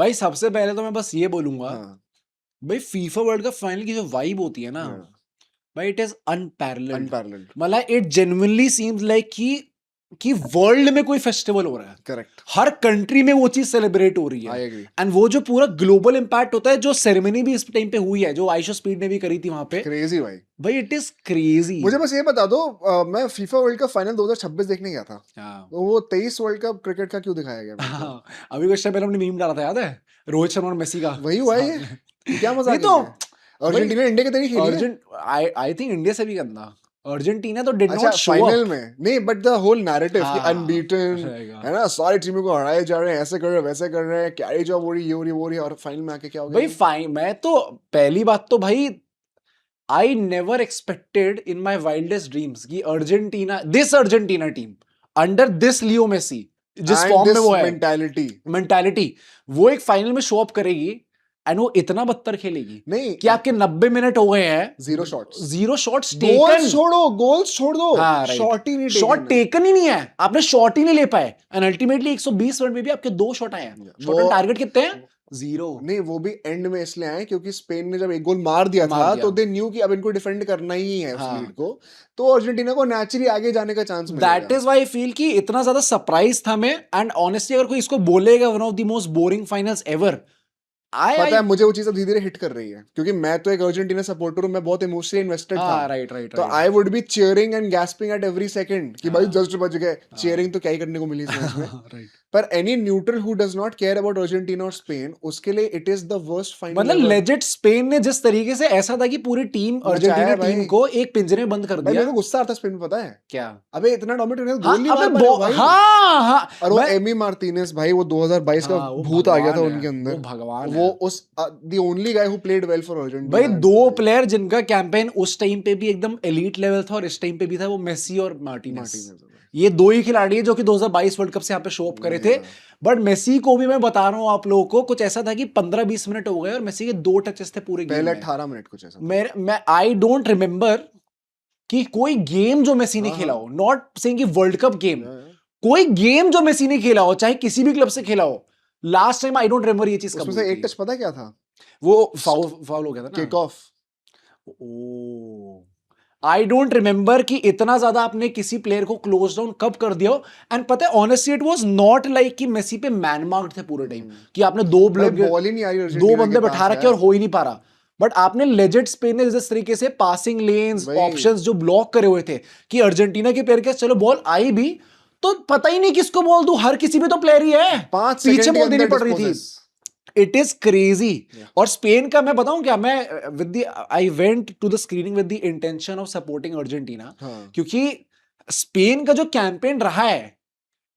भाई सबसे पहले तो मैं बस ये बोलूंगा, हाँ भाई फीफा वर्ल्ड कप फाइनल की जो वाइब होती है ना, भाई इट इज अनपैरेलल्ड। अनपैरेलल्ड, मतलब इट जेन्युइनली सीम्स लाइक कि वर्ल्ड में कोई फेस्टिवल हो रहा है, करेक्ट, हर कंट्री में वो चीज सेलिब्रेट हो रही आई है। एग्री, एंड वो जो पूरा ग्लोबल इम्पैक्ट होता है, जो सेरेमनी भी इस टाइम पे हुई है, जो आयशा स्पीड ने भी करी थी वहां पे, क्रेजी भाई। भाई इट इज क्रेजी। मुझे बस ये बता दो, मैं फीफा वर्ल्ड कप फाइनल 2026 देखने गया था, हाँ तो वो 23 वर्ल्ड कप क्रिकेट का क्यों दिखाया गया मेरे को? हाँ, अभी कुछ टाइम पहले हमने मीम डाला था, याद है, रोहित शर्मा और मेसी का वही हुआ है साथ ये में। क्या नहीं मजाक है तो क्या? भाई अर्जेंटीना इंडिया के तरीके खेली है। अर्जेंट आई थिंक इंडिया से भी गंदा, अर्जेंटीना तो डिड अच्छा नॉट शो फाइनल अप। में नहीं, बट द होल नैरेटिव कि हाँ अनबीटन रहेगा है ना, सारी टीमों को हराए जा रहे हैं, ऐसे कर रहे हैं वैसे कर रहे हैं, कैरी जॉब हो रही, ये हो रही वो हो रही, और फाइनल में आके क्या हो गया भाई। ये? फाइन, मैं तो पहली बात तो भाई, I never expected in my wildest dreams कि Argentina team under this Leo Messi, जिस एंड फॉर्म में दिस वो है, मेंटालिटी, वो एक फाइनल में शो अप करेगी, एंड वो इतना बदतर खेलेगी नहीं कि आपके 90 मिनट हो गए हैं, zero shots, zero shots goals taken. छोड़ो, गोल्स छोड़ दो, हाँ राइट, शॉट ही नहीं शॉट टेकन है। टेकन ही नहीं है, आपने शॉट ही नहीं ले पाए, एंड अल्टीमेटली 120 मिनट में भी आपके 2 शॉट आए हैं। शॉट ऑन वो टारगेट कितने हैं? 0। नहीं, वो भी एंड में इसलिए आए क्योंकि स्पेन ने जब एक गोल मार दिया मार था दिया, तो दे न्यू कि अब इनको डिफेंड करना ही है उस लीड हाँ। को, तो अर्जेंटीना को नेचुरली आगे जाने का चांस दैट मिलेगा। इज वाई फील कि इतना ज्यादा सरप्राइज था मैं, एंड ऑनेस्टली अगर कोई इसको बोलेगा one of the most boring finals ever, पता है मुझे वो चीज अब धीरे धीरे हिट कर रही है, क्योंकि मैं तो एक अर्जेंटीना सपोर्टर हूँ, मैं बहुत इमोशनली इन्वेस्टेड था, हाँ राइट राइट तो right, I would be cheering and gasping at every second कि भाई जस्ट बच गए। चीयरिंग तो क्या ही करने को मिली इस मैच में। राइट। पर any neutral who does not care about Argentina और स्पेन, उसके लिए it is the worst final मतलब एवर। लेजिट स्पेन ने जिस तरीके से, ऐसा था कि पूरी टीम मचाया अर्जेंटीना है भाई। टीम को एक पिंजरे में बंद कर भाई दिया। मेरे को गुस्सा आता है स्पेन में, पता है क्या? अबे इतना डोमिनेट हाँ गोल नहीं अबे मार पा रहे हो भाई। हाँ हाँ, और वो मैं एमी मार्टिनेज भाई, वो 2022 का हाँ वो भूत आ गया था भगवान उनके है, वो अंदर। भगवान वो है उस the only guy who played well for भाई। अर्जेंटीना। 2 प्लेयर जिनका कैंपेन उस टाइम पे भी एकदम एलीट लेवल था और इस टाइम पे भी था, वो मेसी और मार्टिनेज। मार्टिनेज ये 2 ही खिलाड़ी है जो कि 2022 वर्ल्ड कप से यहाँ पे शो अप करे थे। बट मेसी को भी मैं बता रहा हूँ आप लोगों को, कुछ ऐसा था कि 15-20 मिनट हो गए और मेसी के 2 टचेस थे पूरे गेम पहले में। 18 मिनट कुछ ऐसा था। मैं आई डोंट रिमेम्बर कि कोई गेम जो मेसी ने हाँ, खेला हाँ। हो, नॉट सेइंग कि वर्ल्ड कप गेम, हाँ। कोई गेम जो मेसी ने खेला हो, चाहे किसी भी क्लब से खेला हो, last time I don't remember ये चीज कब उसमें हुई से एक थी। टच पता क्या था? वो फाउल हो गया था ना, kick off. Oh I don't remember कि इतना ज्यादा आपने किसी प्लेयर को क्लोज डाउन कब कर दिया हो। एंड पता है honestly it was not like कि मेसी पे मैन मार्क्ड थे पूरे टाइम, कि आपने भाई बॉल ही नहीं आ रही 2 अर्जेंटीना बंदे के बैठा पास रखे और यार। हो ही नहीं पा रहा। बट आपने लेजेंड स्पेन ने जिस तरीके से पासिंग लेन्स, भाई ऑप्शंस जो ब्लॉक करे हुए थे, कि अर्जेंटीना के प्लेयर के चलो बॉल आई भी तो पता ही नहीं किसको बॉल दूं, हर किसी भी तो प्लेयर ही है, 5 पीछे सेकंड के बॉल देनी अंदर पड़ रही थी। डिस्पोजेस। It is crazy. और स्पेन का मैं बताऊं क्या, मैं with the I went to the screening with the intention of supporting Argentina, हाँ। क्योंकि स्पेन का जो कैंपेन रहा है,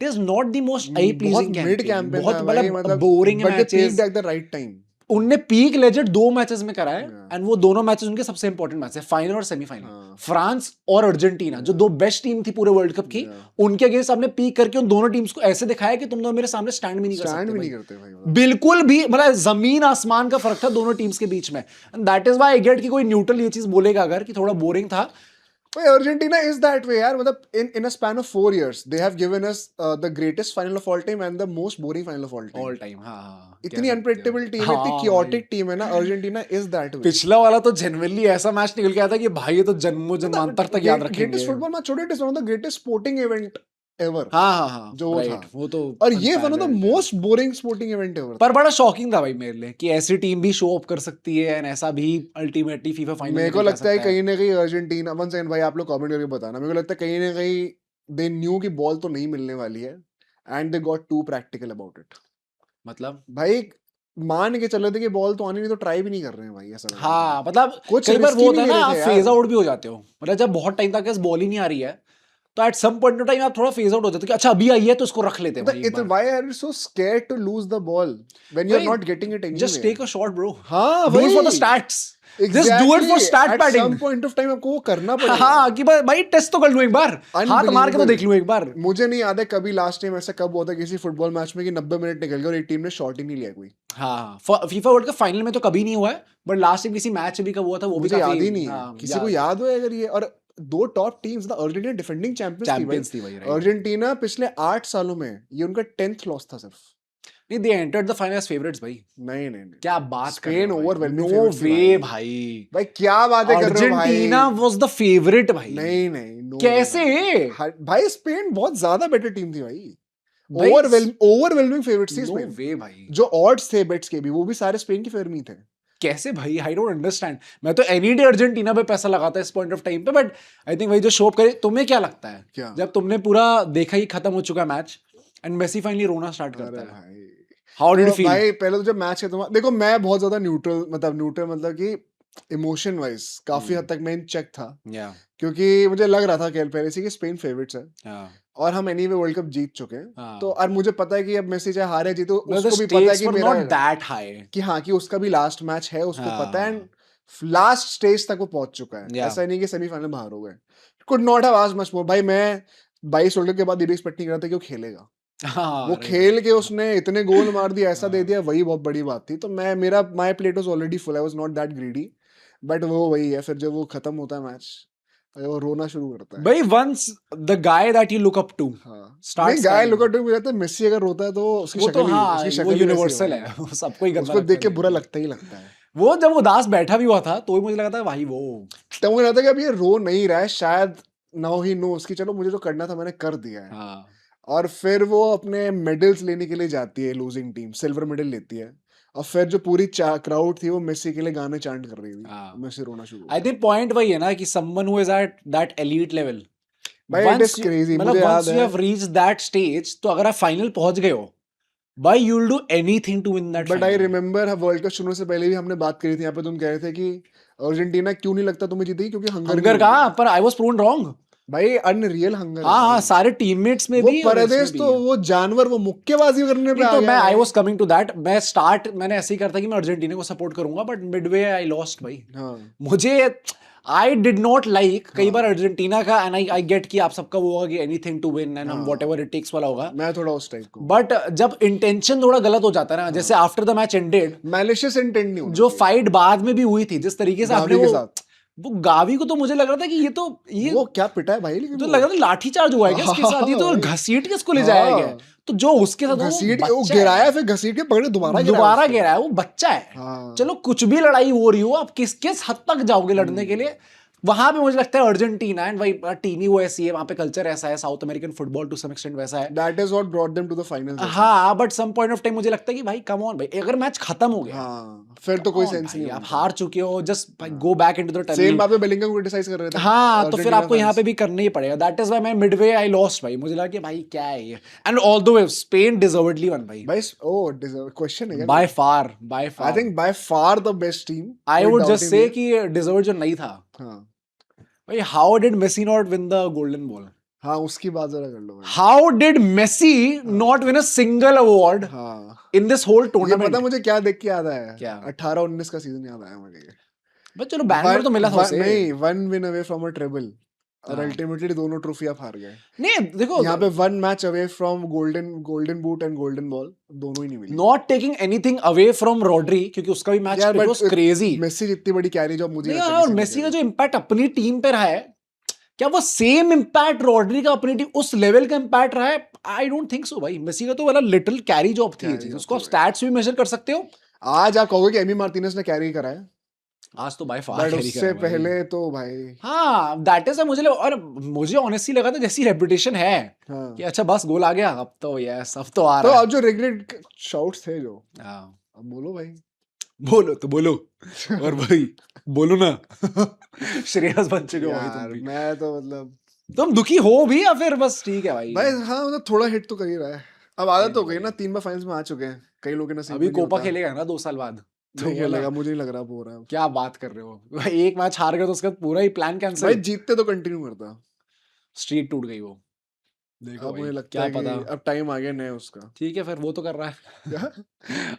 it is not the most I बहुत प्लीजिंग मिड कैंपेन, कैंपेन बहुत था भाई, मतलब boring but they matches. Peaked at the right time. उनने पीक लेजेंड 2 मैचेस में करा है, एंड वो दोनों मैचेस उनके सबसे इंपॉर्टेंट मैच है, फाइनल और सेमीफाइनल। फ्रांस और अर्जेंटीना जो 2 बेस्ट टीम थी पूरे वर्ल्ड कप की, उनके अगेंस्ट आपने पीक करके उन दोनों टीम्स को ऐसे दिखाया कि तुम दोनों मेरे सामने स्टैंड भी नहीं कर सकते भाई। करते भाई, बिल्कुल भी, मतलब जमीन आसमान का फर्क था दोनों टीम्स के बीच में। That is why I get कि कोई न्यूट्रल ये चीज बोलेगा अगर कि थोड़ा बोरिंग था। भाई अर्जेंटीना इज दैट वे यार, मतलब in a span of 4 years they have given us the greatest final of all time and the most boring final of all all time. Time, हाँ इतनी अनप्रेडिक्टेबल टीम है, इतनी chaotic team है ना Argentina, is that way. पिछला वाला तो genuinely ऐसा मैच निकल के आया था कि भाई ये तो जन्मों जन्मांतर तक याद रखेंगे। ग्रेटेस्ट फुटबॉल मैच छोड़ो, it is one of the greatest sporting event ever. हाँ जो वो राइट, था, वो तो और ये वन ऑफ द unparalleled है। Most boring sporting event ever. पर बड़ा शॉकिंग था भाई मेरे लिए कि ऐसी टीम भी शो अप कर सकती है, एंड ऐसा भी अल्टीमेटली फीफा फाइनल मेरे को लगता है कहीं ना कहीं अर्जेंटीना, वन सेकंड भाई आप लोग कमेंट करके बताना, मेरे को लगता है कहीं ना कहीं दे न्यू की बॉल तो नहीं मिलने वाली है, and they got to practical about it. मतलब भाई मान के चल रहे थे कि बॉल तो आनी नहीं, तो ट्राई भी नहीं कर रहे हैं भाई, ऐसा लग रहा हाँ, था। मतलब कुछ कई बार risky वो होता है नहीं ना, ले आप रहे थे फेज यार। आउट भी हो जाते हो, मतलब जब बहुत टाइम तक बॉल ही नहीं आ रही है तो at some point of time आप थोड़ा फेज आउट हो जाते हो कि अच्छा अभी आई है तो इसको रख लेते हैं भाई एक बार। Why are you so scared to lose the ball when you're not getting it anyway? Just take a shot bro. हाँ Do it for the भाई, stats. Just do it for stat at padding. some point of time आपको वो करना पड़ेगा। हाँ कि भाई test तो कर लूं एक बार, हाथ मार के तो देख लूं एक बार। मुझे नहीं याद है कभी लास्ट टाइम ऐसा कब हुआ था किसी फुटबॉल मैच में कि 90 मिनट निकल गए और एक टीम ने शॉट ही नहीं लिया कोई। हाँ फीफा वर्ल्ड कप फाइनल में तो कभी नहीं हुआ है, बट लास्ट टाइम किसी मैच भी कब हुआ था वो भी मुझे याद काफी ही नहीं है, किसी को याद हो अगर ये। और 2 top teams, Argentina defending champions थी भाई। थी भाई, अर्जेंटीना पिछले 8 सालों में ये उनका 10th लॉस था सिर्फ। नहीं, they entered the final as favorites भाई। नहीं नहीं नहीं क्या बात कर रहे स्पेन हो भाई? overwhelming No favorites थी way भाई। भाई। भाई क्या बातें कर रहे हो भाई? अर्जेंटीना was the favorite भाई। नहीं नहीं no कैसे? भाई स्पेन बहुत ज्यादा बेटर टीम थी भाई। भाई, ओवरवेलमिंग फेवरेट्स थी no स्पेन। way भाई। जो ऑड्स थे बेट्स के भी वो भी सारे स्पेन के फेवर में ही थे। कैसे भाई? I don't understand. मैं तो एनी डे अर्जेंटीना पे पैसा लगाता है इस पॉइंट ऑफ टाइम पे, बट आई थिंक भाई जो शो अप करे। तुम्हें क्या लगता है क्या? जब तुमने पूरा देखा ही खत्म हो चुका मैच एंड मेसी फाइनली रोना स्टार्ट अरे करता है? भाई हाउ डिड तो यू फील? भाई पहले तो जब मैच खत्म हुआ, देखो मैं बहुत ज्यादा न्यूट्रल मतलब कि इमोशन वाइज काफी हद तक मैं इन चेक था, या क्योंकि मुझे लग रहा था कि पहले से कि स्पेन फेवरेट्स है या और हम एनीवे वर्ल्ड कप जीत चुके हैं। हाँ। तो और मुझे पता है कि अब मेसी चाहे हारे जीते the उसको भी पता है stakes कि were मेरा not that high। कि हाँ कि उसका भी लास्ट मैच है, उसको हाँ। पता है एंड लास्ट स्टेज तक वो पहुंच चुका है। Yeah। ऐसा नहीं कि सेमीफाइनल बाहर हो गए। Could not have asked much more. भाई मैं 22 वर्ल्ड कप के बाद ये भी एक्सपेक्ट नहीं कर रहा था कि वो खेलेगा। हाँ, वो right। खेल के उसने इतने गोल मार दिया, ऐसा दे हाँ। दिया, वही बहुत बड़ी बात थी। तो मैं मेरा my plate was already full, I was not that greedy. But वो वही है, फिर जब वो खत्म होता है मैच वो रोना शुरू करता है। भाई once the guy that you look up to हाँ starts नहीं गाय crying, लुक आउट मुझे लगता है मेसी अगर रोता है तो उसकी वो तो शक्ल ही हाँ उसकी वो शक्ल ही वैसी यूनिवर्सल भाई। है। वो सबको ही गंदा उसको लगता देख के है बुरा देखने लगता ही लगता है। में। वो जब उदास बैठा भी हुआ था तो ही मुझे लगा था भाई वो तब मुझे लगता है कि अब ये रो नहीं रहा है, शायद नाउ ही नोस कि चलो मुझे जो करना था मैंने कर दिया है। हाँ और फिर वो अपने मेडल्स लेने के लिए जाती है, लूजिंग टीम सिल्वर मेडल लेती है, और फिर जो पूरी क्राउड थी वो मेसी के लिए गाने चांट कर रही थी। हाँ। मेसी रोना शुरू हो आई गया। थिंक पॉइंट वही है ना कि someone who is at that elite level, भाई it is once you crazy. मतलब मुझे once याद you है have reached that stage, तो अगर आप फाइनल पहुंच गए हो भाई you will do anything to win that but I final। Remember world cup शुरू से पहले भी हमने बात करी थी यहाँ पे, तुम कह रहे थे कि अर्जेंटीना क्यों नहीं लगता तुम्हें जीतेगी, क्योंकि हंगर हंगर कहाँ, पर आई वाज प्रोवन रॉन्ग। भाई अनरियल हंगर है हाँ हाँ भाई। सारे टीममेट्स में वो भी और इसमें परदेश भी। तो वो जानवर वो मुक्केबाजी करने पे नहीं आ तो गया मैं आई भाई। Was coming to that. मैं स्टार्ट मैंने ऐसे ही करता कि मैं अर्जेंटीना को सपोर्ट करूंगा, बट मिडवे आई लॉस्ट भाई। हाँ मुझे आई डिड नॉट लाइक कई हाँ। बार अर्जेंटीना का, एंड आई गेट कि आप सबका वो होगा कि एनीथिंग टू विन एंड हम हाँ। व्हाटएवर इट टेक्स वाला होगा। मैं थोड़ा उस टाइप को बट जब इंटेंशन थोड़ा गलत हो जाता है ना, जैसे after the match ended malicious intent नहीं होना जो चाहिए। फाइट बाद में भी हुई थी, जिस तरीके से आपने गावी के वो साथ वो गावी को, तो मुझे लग रहा था कि ये वो क्या पिटा है भाई, लेकिन तो वो लग रहा था लाठी चार्ज हुआ है क्या इसके साथ, ये तो भाई। घसीट के इसको ले जाया गया है। हाँ। तो जो उसके साथ घसीट के वो बच्चा है। गिराया, फिर घसीट के पकड़े दोबारा दोबारा उसको। गिरा है, वो बच्चा है। हाँ। चलो कुछ भी लड़ाई हो रही हो, आप किस किस हद तक जाओगे लड़ने के लिए। वहां पे मुझे लगता है अर्जेंटीना एंड भाई टीम ही वो ऐसी है, वहां पे कल्चर ऐसा है, South American football to some extent वैसा है। That is what brought them to the finals. हाँ but some point of time मुझे लगता है कि भाई कम ऑन भाई, अगर मैच खत्म हो गया हाँ फिर तो कोई सेंस नहीं आप बनता। हार चुके हो, जस्ट भाई go back into the same tunnel. बात पे बेलिंगम को क्रिटिसाइज कर रहे थे। हाँ तो फिर अर्जेंटीना आपको यहाँ पे fans। भी करना ही पड़ेगा। दैट इज व्हाई मैं मिडवे आई लॉस्ट भाई। मुझे लगा कि भाई क्या है ये, and although Spain deservedly won भाई। भाई ओ क्वेश्चन है क्या? By far I think by far the best team. I would just say कि डिजर्व जो नहीं था हाँ भाई। How did Messi not win the golden ball? हाँ उसकी बात जरा कर लो भाई। How did Messi not win a single award हाँ इन दिस होल ये टूर्नामेंट? पता मुझे क्या देख के याद आया? क्या? 18-19 का सीजन याद आया मुझे। बट चलो बैंगलोर तो मिला था उसे। नहीं, one win away from a triple, और हाँ। अल्टीमेटली दोनों ट्रॉफी आप हार गए। नहीं देखो, यहाँ पे one match away from golden boot and golden ball, दोनों ही नहीं मिली। Not taking anything away from Rodri, क्योंकि उसका भी मैच यार वाज क्रेजी। मेसी जितनी बड़ी कैरी जॉब मुझे नहीं लगता है और किसी ने मेसी का करी। जो इम्पैक्ट अपनी टीम पे रहा है, क्या वो सेम इम्पैक्ट रॉड्री का अपनी टीम उस लेवल का इम्पैक्ट रहा है? आई डोंट थिंक सो भाई। मेसी का तो वाला लिटिल कैरी जॉब थी ये Carry चीज, job उसको आप थी स्टैट्स भी मेजर कर सकते हो। आज आप कहोगे कि एमी मार्टिनेज ने कैरी करा है, आज तो बाय फार बट कैरी उससे पहले तो भाई हाँ दैट इज मुझे और मुझे ऑनेस्टली लगा था जैसी रेपुटेशन है हाँ। कि अच्छा बस गोल आ गया, अब तो यस अब तो आ तो रहा अब जो रिग्रेट शॉट्स थे जो, है। हाँ अब बोलो भाई। बोलो तो बोलो और भाई बोलो ना। श्रेयस बन चुके हो भाई यार तुम भी। मैं तो मतलब तुम दुखी हो भी या फिर बस ठीक है भाई? भाई हाँ मतलब थोड़ा हिट तो कर ही रहा है। अब आदत हो गई ना, 3 बार फाइनल्स में आ चुके हैं, कई लोग के नसीब अभी में नहीं कोपा होता। खेलेगा ना 2 साल बाद, तो नहीं बोला, खेलेगा, मुझे नहीं लग रहा हो रहा है। क्या बात कर रहे हो भाई? एक मैच हार गए तो उसका पूरा ही प्लान भाई कैंसिल, जीतते तो कंटिन्यू करता। स्ट्रीक टूट गई वो। देखो अब भाई मुझे लगता क्या है पता। कि अब टाइम आ गया नया उसका। ठीक है फिर वो तो कर रहा है।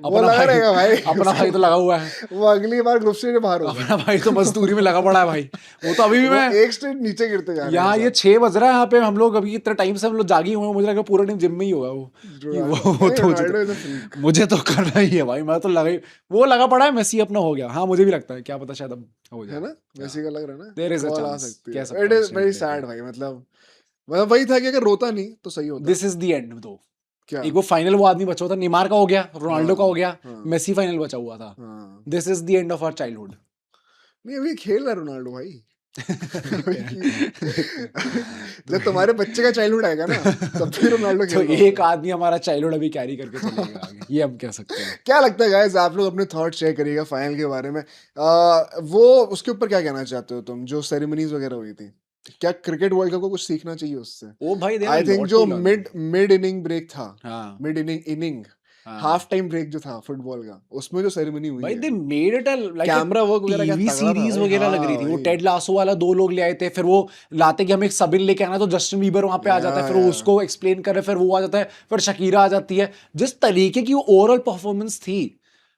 वो अपना लगा भाई रहेगा भाई। अपना भाई तो लगा हुआ है। वो अगली बार ग्रुप स्टेज में बाहर होगा। अपना भाई तो मजदूरी में लगा पड़ा है भाई। वो तो अभी भी वो मैं एक स्टेज नीचे गिरते जा रहे हैं यहाँ ये 6 बज रहा है, यहाँ पे हम लोग अभी इतना टाइम से हम लोग जागी हुए हैं, मुझे लगा पूरा टाइम जिम में ही होगा वो। कि वो तो मुझे तो करना ही है भाई। मैं तो लगा ही, वो लगा पड़ा है, मेसी अपना हो गया। हाँ मुझे भी लगता है, क्या पता शायद अब हो जाए, है ना, मेसी का लग रहा है ना, There is a Call uh chance, सकती कह है। सकता इट हूँ इज वेरी same सैड भाई। मतलब वही था कि अगर रोता नहीं तो सही होता। दिस इज द एंड दो। क्या एक वो फाइनल वो आदमी बचा हुआ था, नेमार का हो गया, रोनाल्डो का हो गया, हाँ। मेसी फाइनल बचा हुआ था। हाँ this is the end of our childhood. नहीं अभी खेल रहा है रोनाल्डो भाई। देखते हैं। जब तुम्हारे बच्चे का चाइल्डहुड आएगा ना तब भी रोनाल्डो तो खेल रहा एक होगा। आदमी हमारा चाइल्डहुड अभी कैरी करके चलेगा आगे, ये हम कह सकते हैं। क्या लगता है गाइस, आप लोग अपने थॉट शेयर करिएगा फाइनल के बारे में। वो उसके ऊपर क्या कहना चाहते हो तुम, जो सेरेमनीज वगैरह हुई थी, क्या क्रिकेट वर्ल्ड कप को कुछ सीखना चाहिए उससे? ओ भाई there I are think lot जो to learn. Mid inning break था, हाँ मिड इनिंग हाँ हाफ टाइम ब्रेक जो था फुटबॉल का, उसमें जो सेरेमनी हुई भाई है, they made it like camera work वगैरह क्या टीवी तगड़ा था सीरीज भाई। वगैरह लग हाँ रही थी। वो भाई, टेड लासो वाला 2 लोग ले आए थे, फिर वो लाते कि हम एक सबिन लेके आना, तो जस्टिन बीबर वहां पे आ जाता है, फिर वो उसको एक्सप्लेन करे, फिर वो आ जाता है, फिर शकीरा आ जाती है। जिस तरीके की वो ओवरऑल परफॉर्मेंस थी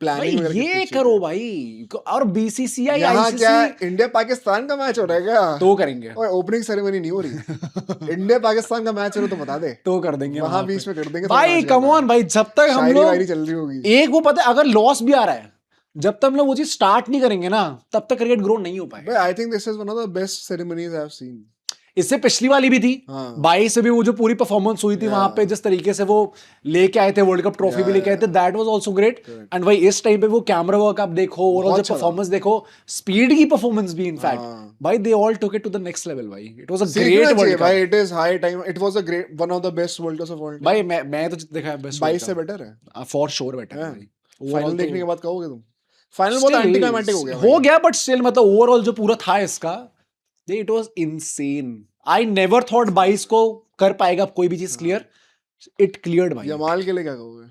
भाई, प्लानिंग वगैरह ये कितनी अच्छी करो थी। भाई। और बीसीसीआई यहाँ क्या आईसीसी इंडिया पाकिस्तान का मैच हो रहा है क्या? तो करेंगे। और ओपनिंग सेरेमनी नहीं हो रही। इंडिया पाकिस्तान का मैच हो रहा तो बता दे, तो कर देंगे वहां वहां पे बीच में कर देंगे थोड़ा भाई। नाच कम गाना, ऑन भाई, जब तक हम शायरी वायरी लोग चल रही होगी। एक वो पता है, अगर लॉस भी आ रहा है, जब तक हम लोग वो चीज स्टार्ट नहीं करेंगे ना, तब तक क्रिकेट ग्रो नहीं हो भाई पाएगा। I think this is one of the best ceremonies I have seen. इससे पिछली वाली भी थी हाँ 22 में भी, वो जो पूरी परफॉर्मेंस हुई थी वहां पे, जिस तरीके से वो लेके आए थे वर्ल्ड कप ट्रॉफी भी लेके आए थे, that was also great. Correct. And भाई इस टाइम पे वो कैमरा वर्क आप देखो, और बहुत जो अच्छा था। परफॉर्मेंस देखो, स्पीड की परफॉर्मेंस भी इनफैक्ट हाँ। भाई they all took it to the next level भाई। इट वाज अ सीखना ग्रेट चाहिए वर्ल्ड भाई, cup it is high time, it was a great one of the best world cups of all भाई। Time. मैं तो देखा है best 22 से बेटर है। फॉर श्योर बेटर है हाँ। भाई। फाइनल देखने के बाद कहोगे तुम? फाइनल बहुत एंटी क्लाइमैटिक हो गया हो भाई। गया, बट स्टिल मतलब ओवरऑल जो पूरा था इसका, it was insane. I never thought 22 को कर पाएगा कोई भी चीज क्लियर। इट क्लियर्ड भाई। यमाल के लिए क्या कहोगे?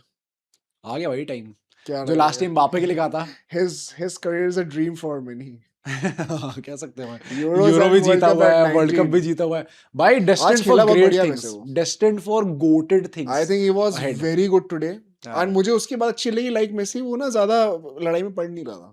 आ गया भाई टाइम, क्या जो लास्ट टाइम बापे के लिए कहा था। His career is a dream for many. कह सकते हैं भाई। Euros यूरो and भी World जीता Cup हुआ at है, वर्ल्ड कप 19 भी जीता हुआ है भाई। डेस्टिन्ड आज फॉर खेला बहुत ग्रेट बढ़िया थिंग्स, वैसे वो। Destined for GOATed things. I think he was ahead. Very good today. हाँ। एंड मुझे उसकी बात अच्छी लगी, लाइक मेसी वो ना ज्यादा लड़ाई में पड़ नहीं रहा था,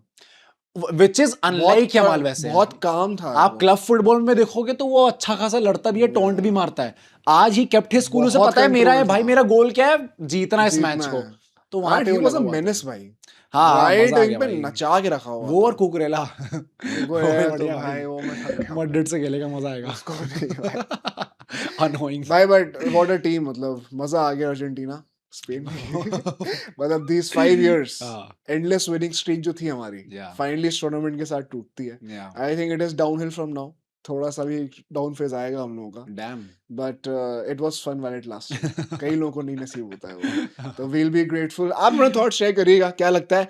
विच इज अनलाइक यमाल। वैसे बहुत काम था आप वो। क्लब फुटबॉल में देखोगे तो वो अच्छा खासा लड़ता भी है, टॉन्ट भी मारता है। आज ही केप्ट हिज कूल, उसे बहुत पता है मेरा है control भाई, था। मेरा गोल क्या है, जीतना है इस जीतना मैच को। है। तो वहां And पे he वो was लगा a हुआ था। menace भाई। हाँ राइट मजा आ विंग गया पे भाई। नचा के रखा हुआ वो और था। कुकरेला वो है तो बढ़िया भाई वो मैं थक गया मड्रिड से खेलेगा, मजा आएगा। उसको नहीं भाई। अनोइंग भाई बट व्हाट अ टीम, मतलब मजा आ गया अर्जेंटीना स्पेन में। मतलब these 5 years endless winning streak जो थी हमारी, Yeah. फाइनली इस टूर्नामेंट के साथ टूटती है। Yeah. I think it is downhill from now. थोड़ा सा भी डाउन फेज आएगा हम लोगों का, Damn. But it was fun while it lasted. कई लोगों को नहीं नसीब होता है वो, तो वील बी ग्रेटफुल। आप अपने थॉट शेयर करिएगा, क्या लगता है।